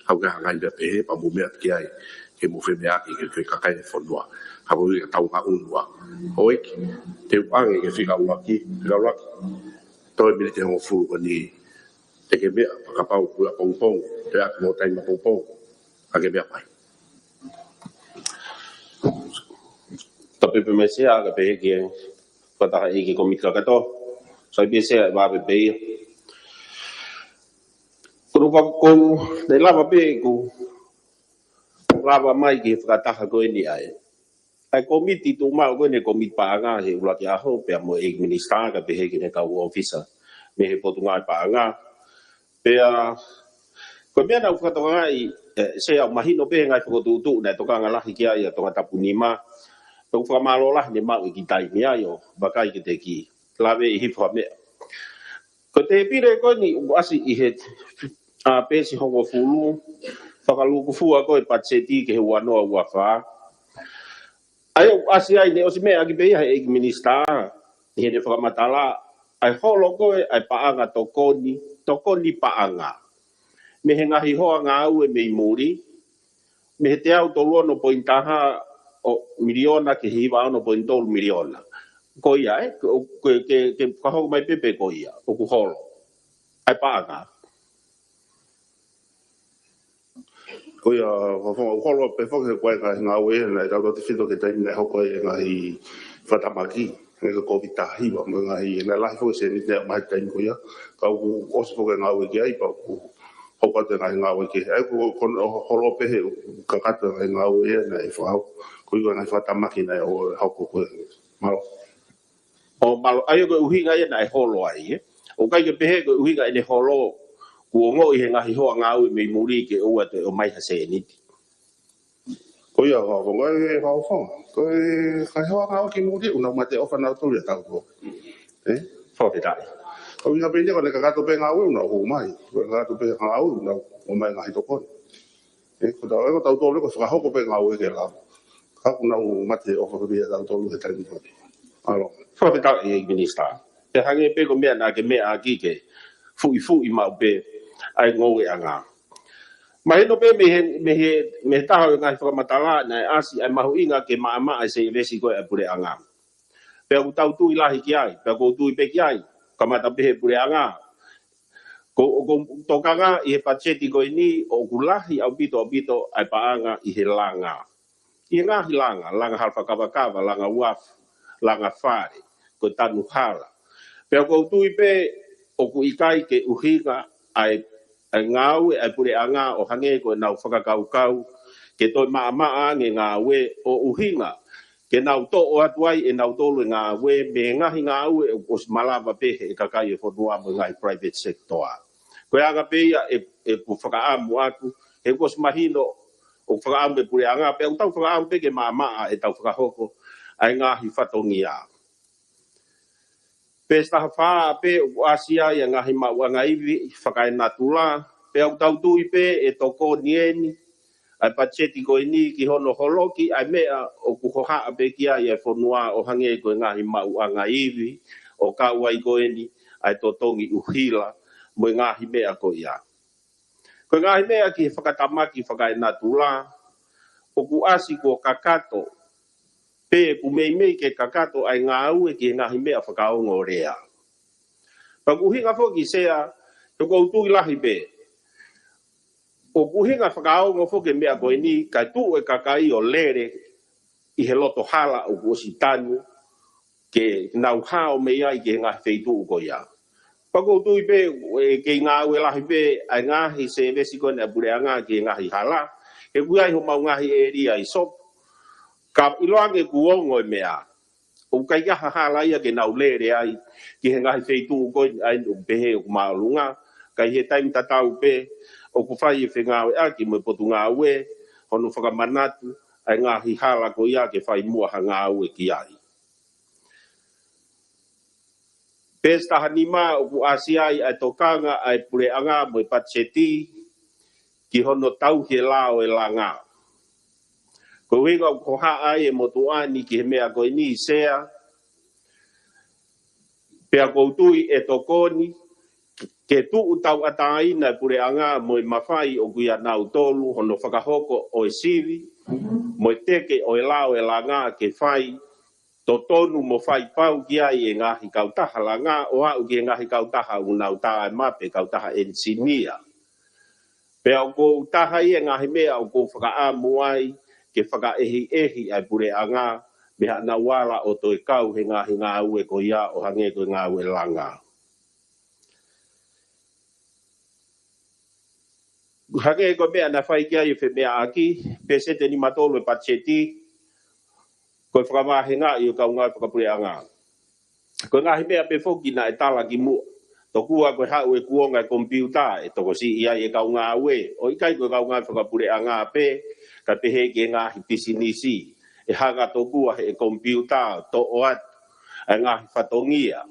au ga ga de pe pa mo mea ki ai ke mo fe mea ki ke ka kai fondoa ha bo ka tau ka unwa hoi te pange ke fika waki to me te ho fu ni te ke mea ka pau ku pong te ak mo tai ma pong a ke mea pai tapi pemesia ka pe ke kata iki komika ka to so bi se ba pe ko de lava pe ku lava mai ki kata ka ko ni ai komiti tu ma ko ne komit pa nga he ula ki a ho pe mo ek minister ka pe ke ne ka officer me he potunga pa nga pe ko me na ka to nga i se a mahino pe nga ko tu na to ka nga la ki ai to ta punima to fa malo la ne ma ki tai mi ayo ba kai ki te ki lave hi fa me ko te pire ko ni asi i het a pe si ho fulu fa ka lu ku fu ko e patseti ke wa no wa fa ai asi ai ne o si me agi be ai minister he ne fa matala ai holo ko ai paanga to koni paanga me he ngahi ho nga u e me muri me he te au to lo no pointaha o miliona ke hiwa no pointol miliona ko ia ke ka ho mai pepe ko ia o ku holo ai paanga ko ia ho holo pe fo ke kwai ka nga we na ta to fito ke tai na ho ko nga i fatamaki ke ko vita hiwa nga i na la fo se ni mai tai ko ia ka o se fo nga we ke ai pa ku ho ko te nga we ke ai ko holo pe ka ka te nga we na i fa ko i nga fatamaki na o ho ko malo o malo ai ko uhi nga ia na holo ai o kai ke pe ko uhi nga ne holo ku ngo i nga hi ho nga u me muri ke o te o mai ha se ni ko ia ko ngai ha fo ko ka ho nga ki muri una mate o fa na to ya ta ko fo te dai ko ina pe ko le ka to pe nga u na ho mai ko ka to pe nga u na o mai nga hi to ko ko da ko ta to le ko fa ho ko pe nga u ke la ka ku na u mate o fa bi ta to lu he ta ni ko alo fo te dai minister te hange pe ko me na ke me a ki ke fu i ma pe ai ngo e anga mai no pe me ta ho nga fa matala na asi ai mahu inga ke ma ai se vesi ko e pure anga pe u tau tu i lahi ki ai pe ko tu i pe ki ai kamata pe pure anga ko to kanga i he pacheti ko ni o kulahi au pito ai pa anga i he langa langa halfa kava langa waf langa fare ko tanu hala pe ko tu i pe o ku ikai ke uhinga ai ngau ai pure anga o hange ko nau whakakau ke toi maa nge ngā we o uhinga ke nau to o atuai e nau tolu ngā we me ngahi ngā ue o malawa pehe e kakai e whanua mo ngai private sector ko anga peia e ku whakaamu aku e kos mahino o whakaamu e pure anga pe o tau whakaamu pe ke maa e tau whakahoko ai ngahi whatongia pe sta fa pe asia ya ngahi mau ngai fakai natula pe au tau tu pe e toko nieni ai pacheti ko ini ki hono holoki ai mea o ku hoha pe kia ia fonua o hange ko ngahi mau ngai o ka wai ko ini ai totongi uhila mo ngā hi mea ko ia. Ko ngā hi mea ki whakatamaki whakaina tūla, o ku asi ko kakato, pe ku mei ke kakato ai ngā ue ki ngā hi mea whakaongo rea. Pa ku hinga whoki sea, to koutu i lahi pe, o ku hinga whakaongo whoke mea koe ni, kai tu e kakai o lere, i he loto hala o ku osi tanu, ke nau hao me ai ke ngā wheitu ko ia. Pako tui pe ke ngā ue lahi pe ai ngāhi se vesi koe na pure anga ke ngāhi hala. Ke kuai ho mau ngāhi e ria i sop. Ka iloange kuongo e mea. O kai kaha hala ia ke nau lere ai ki he ngāhi wheitu koe ai o pehe o kumaulunga. Kai he taim tatau pe o ku whai e whenga ue aki mo potu ngā ue hono whakamanatu ai ngāhi hala ko ia ke whai mua ha ngā ue ki ai. Pesta hanima o ku asiai ai tokanga ai pure anga mo patseti ki hono tau he lao e langa. Ko winga ko ha ai e motuani ki he mea ko ni sea. Pea koutui e tokoni ke tu utau atai na pure anga mo mafai o kuia nau tolu hono whakahoko o e sivi mo teke o e lao e langa ke whai to tonu mo fai pau ki ai e ngahi kautaha la ngā o au ki e ngahi kautaha unau tā e mape kautaha ensinia. Pea o kou taha i e ngahi mea o kou whakaamu ai ke whakaehi ai pure a ngā mea na wala o toi kau he ngahi ngā ue ko ia o hange ko ngā ue langa. Hange ko mea na whai ki ai e whi mea aki, pesete ni matolo e patseti, ko whakamahe ngā i o kau ngā whakapure a ngā. Ko ngā himea pe whoki na e tala ki mua. Tō kua koe hau e kuonga e kompiuta e toko si ia e kau ngā ue. O ikai koe kau ngā whakapure a ngā pe, ka pehe ke ngā hi pisinisi. E hanga tō kua he e kompiuta tō o atu e ngā hi whatongia.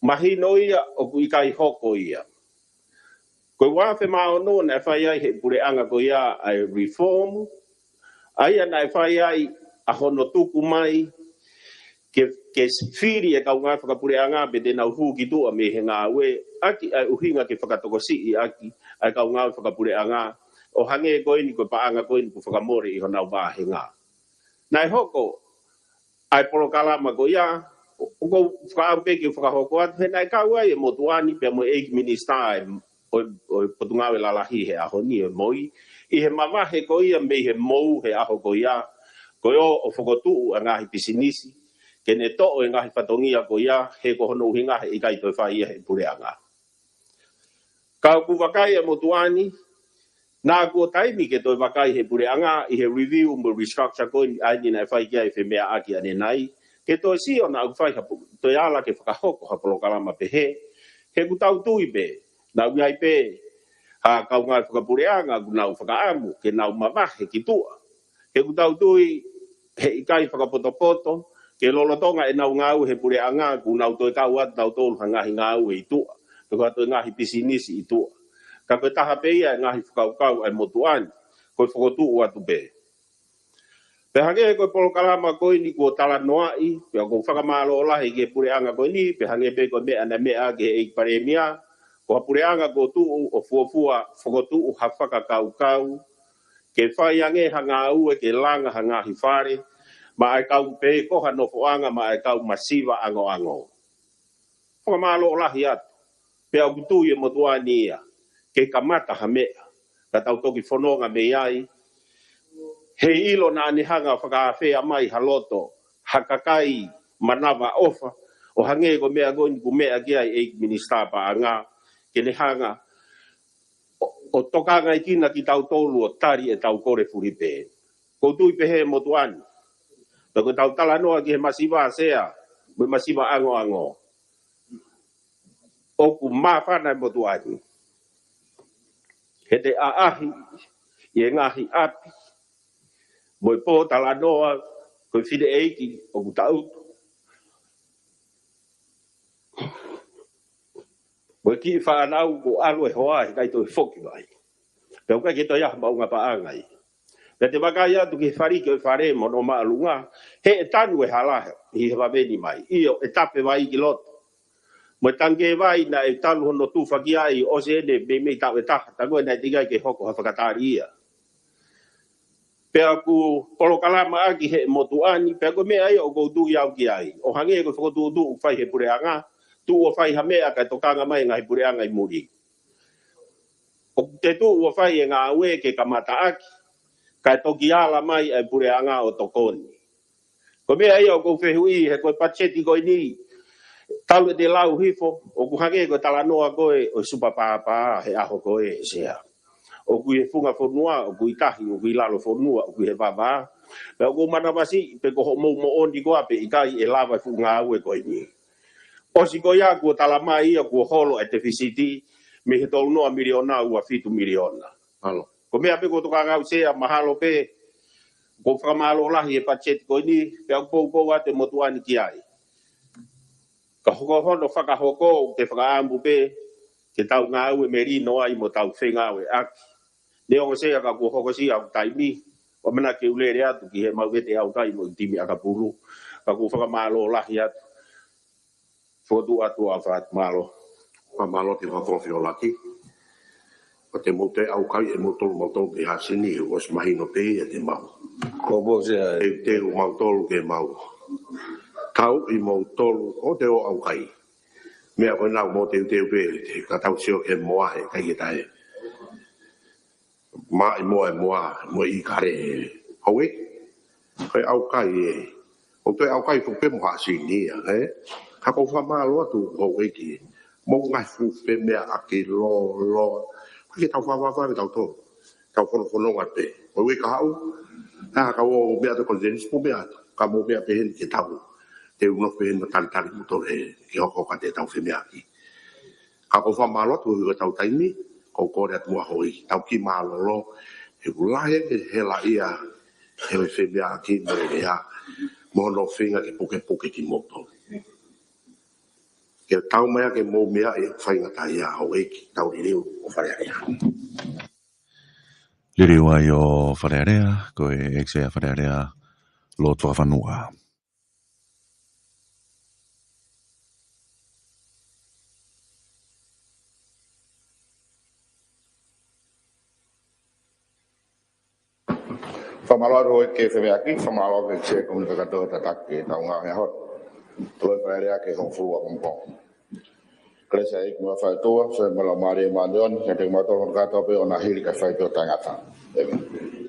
Mahino ia o ku ikai hoko ia. Koe wāwhe mao no na e whai ai he pure anga ko ia ai reform. Ai ana e whai ai a hono tuku mai ke whiri e kau ngā whakapure a ngā be te nau hūki tua me he ngā ue aki ai uhinga ke whakatoko si i aki ai kau ngā whakapure a ngā o hange koe ni koe paanga koe ni ko whakamore i honau wā he ngā. Nai hoko ai polokalama ko ia o kou whakaampe ki whakahoko atu he nai kau ai e motuani pe mo eik minister o potungawe lalahi he aho ni e moi i he mawahe ko ia me he mou he aho ko ia ko o whakotuu a ngahi pisinisi, ke ne to'o e ngahi whatongia ko ia, he ko hono uhinga he ikai toi whai ia he pure anga. Ka ku wakai e motuani, nā kua taimi ke toi wakai he pure anga, i he review mo restructure ko i aini na e whai kia e whi mea aki ane nai, ke toi si o na au whai toi ala ke whakahoko ha polokalama pe he ku tau tui pe, na uiai pe, ha kau ngai whakapure anga ku nau whakaamu, ke nau mawahe ki tua. Ke ku tau tui he ikai whakapoto, ke lolotonga e nau ngau he pure anga ku nau toi kau atu tau tolu ha ngahi ngau e i tua. Ke kua toi ngahi pisinisi i tua. Ka koe taha peia e ngahi whakaukau ai motuani, koe whakotu atu pe. Pe hange he koe polokalama koe ni kua tala noai, pe o koe whakamalo olahi ke pure anga koe ni, pe hange pe koe mea na mea ke eik paremia, ko pure anga ko tuu o fuafua whakotu ha whakakaukau, ke whai ange hanga ue ke langa hanga hifare, ma ai kau pe koha no foanga ma ai kau masiva ango. Whakamalo olahi atu, pe au kutu i e motuani ia, ke kamata ha mea, ka tau toki whanonga me ai, he ilo na anihanga whakaawhea mai haloto, hakakai manawa ofa, o hange ko mea goni ku mea ki ai eik minister pa anga, ke ne hanga, o tokanga i kina ki tau tolu o tari e tau kore furipe. Ko tui pehe motuani. Tako tau tala noa ki he masiva sea, me masiva ango. O ku mawhana motuani. He te aahi, i e ngahi api, mo i pō tala noa, koe whine eiki, o ku tautu. Mo i ki whanau ko alu e hoa, he kai toi whoki mai. Peo kai ke toi aha maunga pa angai. Pea te wakai atu ki whari ki oi whare mo no maalunga, he e tanu e halahe, i he waweni mai. Io e tape wai ki loto. mo tange vai na e talu hono tu fakia I o se ne me ta ta ta go na diga ke hoko ha fakataria pe aku polo kalama aki he motuani pe go me ai o go tu ya ki ai o hange go fo tu fai he pure anga tu o fai ha me aka to kanga mai ngai pure anga I muri o te tu o fai nga we ke kamata aki ka to ki ala mai ai pure anga o to koni ko me ai o go fe hui he ko pacheti go ni talu de lau hifo o ku hange go tala noa go o supa pa he aho go e sea o ku e funga fonua o ku itahi o ku ilalo fonua o ku he baba pe o ku mana masi pe ko mo oni go ape ikai e lava funga au e go ni o si go ya ku tala mai o ku holo e te fisiti me he tolu noa miliona ua fitu miliona alo ko me ape ko to ka ngau sea mahalo pe ko famalo lahi e pachet go ni pe o po ate motuani ki ai ka hoko hono whakahoko te whakaambu pe ke tau ngā ue meri noa I mo tau whenga ue aki. Ne o sea ka kua hoko si au taimi o mana ke ulere atu ki he mauwete au tai mo timi akapulu ka kua whakamalo lahi atu whotu atu a whaat malo. Malo te whakawhi o laki. O te mote au kai e motolu mautolu ke hasini o smahino pe e te mau. Ko bo se E te o mautolu ke mau. Tau I mautolu o te o au kai. Mea koe nau mo te pe te katau sio ke moa e kai e tae. Ma I moa mo I kare haue. Koe au kai e. O te au kai fupe mo hasini e. Hako whamalo atu haue ki. Mo ngai fupe mea ake lo. Koe ke tau whawawa tau tō. Tau whono ngate. Haue ka hau. Ha ka o mea te konzenis po mea. Ka mo mea pehen ke tau. Te uno pehen na tari muto e. Ki hoko ka te tau whemea ki. Ka ko whamalo atu hui tau taimi. Ko kore atu mua hoi. Tau ki malolo. He ulahe ke hela ia. He whemea ki mo e ha. Mono whenga ke poke ki moto. Ke tau mea ke mō mea e whaingata ia hau eki. Tau I reu o wharearea. Liriwa I o wharearea, ko e exea wharearea lo tua whanua. Whamalo e ke whewea ki, whamalo ke che kumi katoa tatake tau ngā mea hot. Toi whaerea ke hong furua kompong. Kresa ik mua whaetua, so e mala maari e mandeon, ke te mato hon katoa pe o na hiri ka whaetua tangata. Amen.